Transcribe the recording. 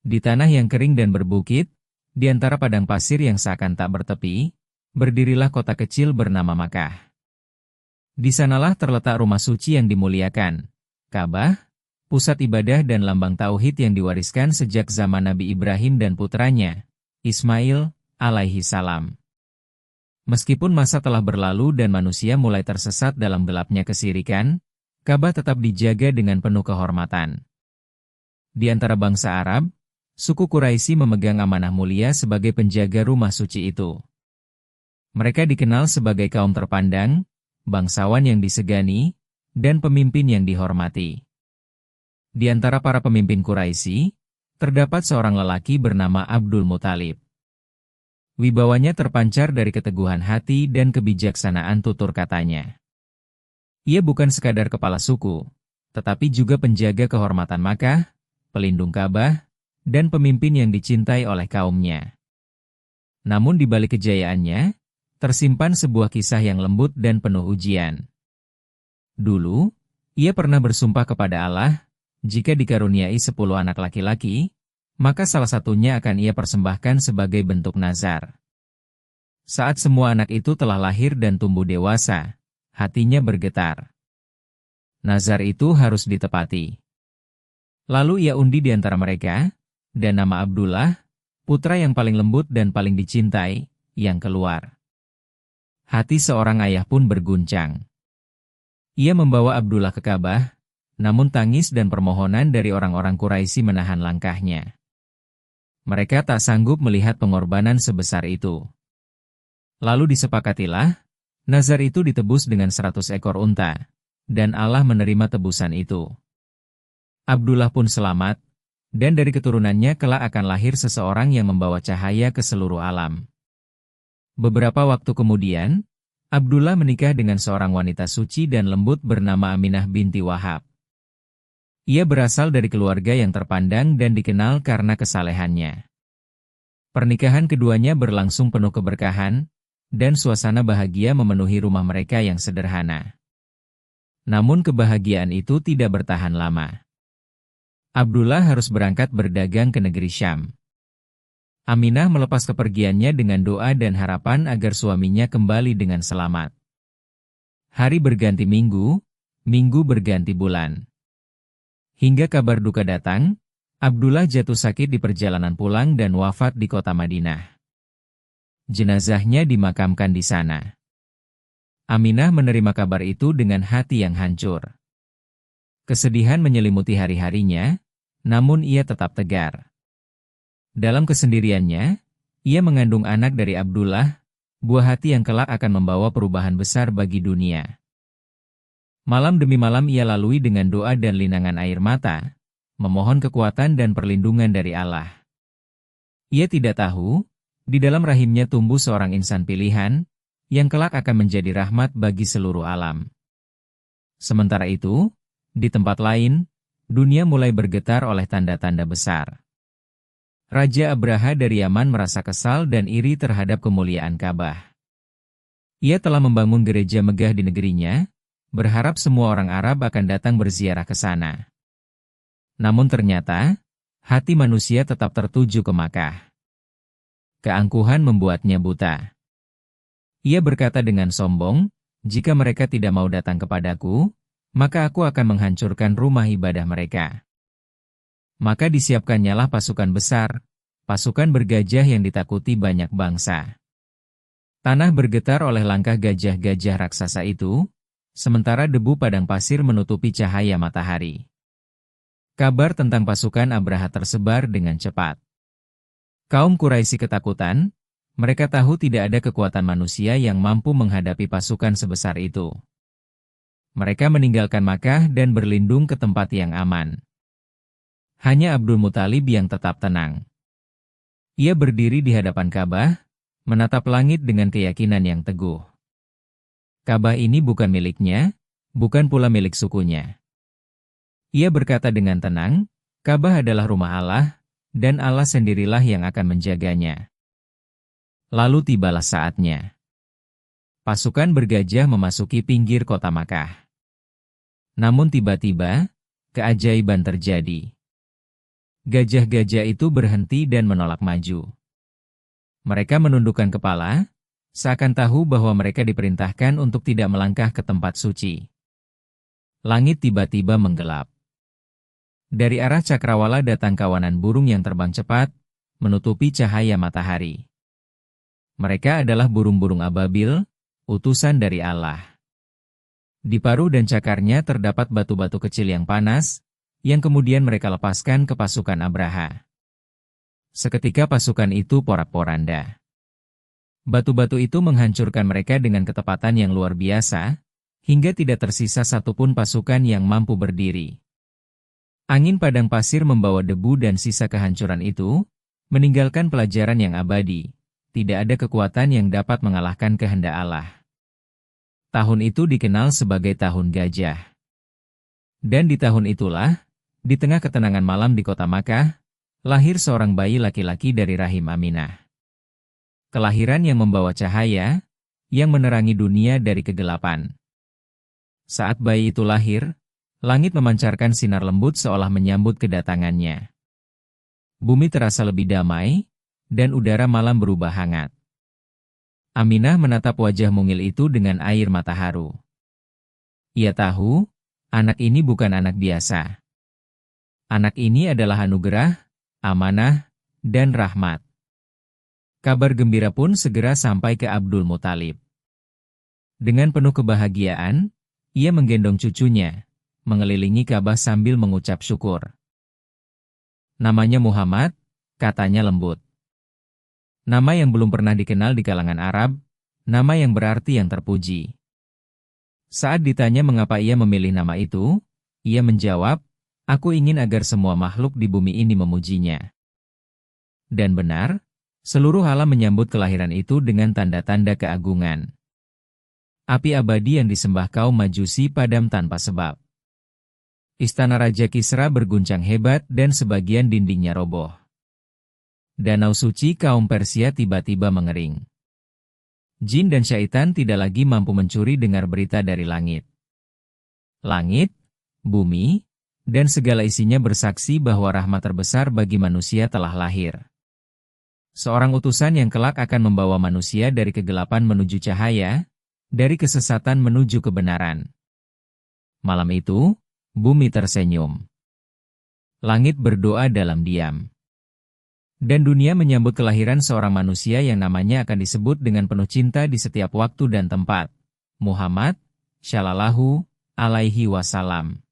Di tanah yang kering dan berbukit, di antara padang pasir yang seakan tak bertepi, berdirilah kota kecil bernama Makkah. Di sanalah terletak rumah suci yang dimuliakan, Ka'bah, pusat ibadah dan lambang tauhid yang diwariskan sejak zaman Nabi Ibrahim dan putranya, Ismail, alaihi salam. Meskipun masa telah berlalu dan manusia mulai tersesat dalam gelapnya kesirikan, Ka'bah tetap dijaga dengan penuh kehormatan. Di antara bangsa Arab, suku Quraisy memegang amanah mulia sebagai penjaga rumah suci itu. Mereka dikenal sebagai kaum terpandang, bangsawan yang disegani, dan pemimpin yang dihormati. Di antara para pemimpin Quraisy, terdapat seorang lelaki bernama Abdul Muthalib. Wibawanya terpancar dari keteguhan hati dan kebijaksanaan tutur katanya. Ia bukan sekadar kepala suku, tetapi juga penjaga kehormatan Makkah, pelindung Ka'bah, dan pemimpin yang dicintai oleh kaumnya. Namun di balik kejayaannya, tersimpan sebuah kisah yang lembut dan penuh ujian. Dulu, ia pernah bersumpah kepada Allah, jika dikaruniai 10 anak laki-laki, maka salah satunya akan ia persembahkan sebagai bentuk nazar. Saat semua anak itu telah lahir dan tumbuh dewasa, hatinya bergetar. Nazar itu harus ditepati. Lalu ia undi di antara mereka, dan nama Abdullah, putra yang paling lembut dan paling dicintai, yang keluar. Hati seorang ayah pun berguncang. Ia membawa Abdullah ke Ka'bah, namun tangis dan permohonan dari orang-orang Quraisy menahan langkahnya. Mereka tak sanggup melihat pengorbanan sebesar itu. Lalu disepakatilah, nazar itu ditebus dengan 100 ekor unta, dan Allah menerima tebusan itu. Abdullah pun selamat, dan dari keturunannya kelak akan lahir seseorang yang membawa cahaya ke seluruh alam. Beberapa waktu kemudian, Abdullah menikah dengan seorang wanita suci dan lembut bernama Aminah binti Wahab. Ia berasal dari keluarga yang terpandang dan dikenal karena kesalehannya. Pernikahan keduanya berlangsung penuh keberkahan, dan suasana bahagia memenuhi rumah mereka yang sederhana. Namun kebahagiaan itu tidak bertahan lama. Abdullah harus berangkat berdagang ke negeri Syam. Aminah melepas kepergiannya dengan doa dan harapan agar suaminya kembali dengan selamat. Hari berganti minggu, minggu berganti bulan. Hingga kabar duka datang, Abdullah jatuh sakit di perjalanan pulang dan wafat di kota Madinah. Jenazahnya dimakamkan di sana. Aminah menerima kabar itu dengan hati yang hancur. Kesedihan menyelimuti hari-harinya, namun ia tetap tegar. Dalam kesendiriannya, ia mengandung anak dari Abdullah, buah hati yang kelak akan membawa perubahan besar bagi dunia. Malam demi malam ia lalui dengan doa dan linangan air mata, memohon kekuatan dan perlindungan dari Allah. Ia tidak tahu, di dalam rahimnya tumbuh seorang insan pilihan, yang kelak akan menjadi rahmat bagi seluruh alam. Sementara itu, di tempat lain, dunia mulai bergetar oleh tanda-tanda besar. Raja Abraha dari Yaman merasa kesal dan iri terhadap kemuliaan Ka'bah. Ia telah membangun gereja megah di negerinya, berharap semua orang Arab akan datang berziarah ke sana. Namun ternyata, hati manusia tetap tertuju ke Makkah. Keangkuhan membuatnya buta. Ia berkata dengan sombong, jika mereka tidak mau datang kepadaku, maka aku akan menghancurkan rumah ibadah mereka. Maka disiapkannyalah pasukan besar, pasukan bergajah yang ditakuti banyak bangsa. Tanah bergetar oleh langkah gajah-gajah raksasa itu, sementara debu padang pasir menutupi cahaya matahari. Kabar tentang pasukan Abraha tersebar dengan cepat. Kaum Quraisy ketakutan, mereka tahu tidak ada kekuatan manusia yang mampu menghadapi pasukan sebesar itu. Mereka meninggalkan Makkah dan berlindung ke tempat yang aman. Hanya Abdul Muthalib yang tetap tenang. Ia berdiri di hadapan Ka'bah, menatap langit dengan keyakinan yang teguh. Ka'bah ini bukan miliknya, bukan pula milik sukunya. Ia berkata dengan tenang, Ka'bah adalah rumah Allah, dan Allah sendirilah yang akan menjaganya. Lalu tibalah saatnya. Pasukan bergajah memasuki pinggir kota Makkah. Namun tiba-tiba, keajaiban terjadi. Gajah-gajah itu berhenti dan menolak maju. Mereka menundukkan kepala, seakan tahu bahwa mereka diperintahkan untuk tidak melangkah ke tempat suci. Langit tiba-tiba menggelap. Dari arah cakrawala datang kawanan burung yang terbang cepat, menutupi cahaya matahari. Mereka adalah burung-burung ababil, utusan dari Allah. Di paruh dan cakarnya terdapat batu-batu kecil yang panas, yang kemudian mereka lepaskan ke pasukan Abraha. Seketika pasukan itu porak-poranda. Batu-batu itu menghancurkan mereka dengan ketepatan yang luar biasa, hingga tidak tersisa satupun pasukan yang mampu berdiri. Angin padang pasir membawa debu dan sisa kehancuran itu, meninggalkan pelajaran yang abadi. Tidak ada kekuatan yang dapat mengalahkan kehendak Allah. Tahun itu dikenal sebagai Tahun Gajah. Dan di tahun itulah, di tengah ketenangan malam di kota Makkah, lahir seorang bayi laki-laki dari rahim Aminah. Kelahiran yang membawa cahaya, yang menerangi dunia dari kegelapan. Saat bayi itu lahir, langit memancarkan sinar lembut seolah menyambut kedatangannya. Bumi terasa lebih damai, dan udara malam berubah hangat. Aminah menatap wajah mungil itu dengan air mata haru. Ia tahu, anak ini bukan anak biasa. Anak ini adalah anugerah, amanah, dan rahmat. Kabar gembira pun segera sampai ke Abdul Muthalib. Dengan penuh kebahagiaan, ia menggendong cucunya, mengelilingi Ka'bah sambil mengucap syukur. Namanya Muhammad, katanya lembut. Nama yang belum pernah dikenal di kalangan Arab, nama yang berarti yang terpuji. Saat ditanya mengapa ia memilih nama itu, ia menjawab, "Aku ingin agar semua makhluk di bumi ini memujinya." Dan benar, seluruh alam menyambut kelahiran itu dengan tanda-tanda keagungan. Api abadi yang disembah kaum Majusi padam tanpa sebab. Istana Raja Kisra berguncang hebat dan sebagian dindingnya roboh. Danau suci kaum Persia tiba-tiba mengering. Jin dan syaitan tidak lagi mampu mencuri dengar berita dari langit. Langit, bumi, dan segala isinya bersaksi bahwa rahmat terbesar bagi manusia telah lahir. Seorang utusan yang kelak akan membawa manusia dari kegelapan menuju cahaya, dari kesesatan menuju kebenaran. Malam itu, bumi tersenyum. Langit berdoa dalam diam. Dan dunia menyambut kelahiran seorang manusia yang namanya akan disebut dengan penuh cinta di setiap waktu dan tempat. Muhammad, Shallallahu Alaihi Wasallam.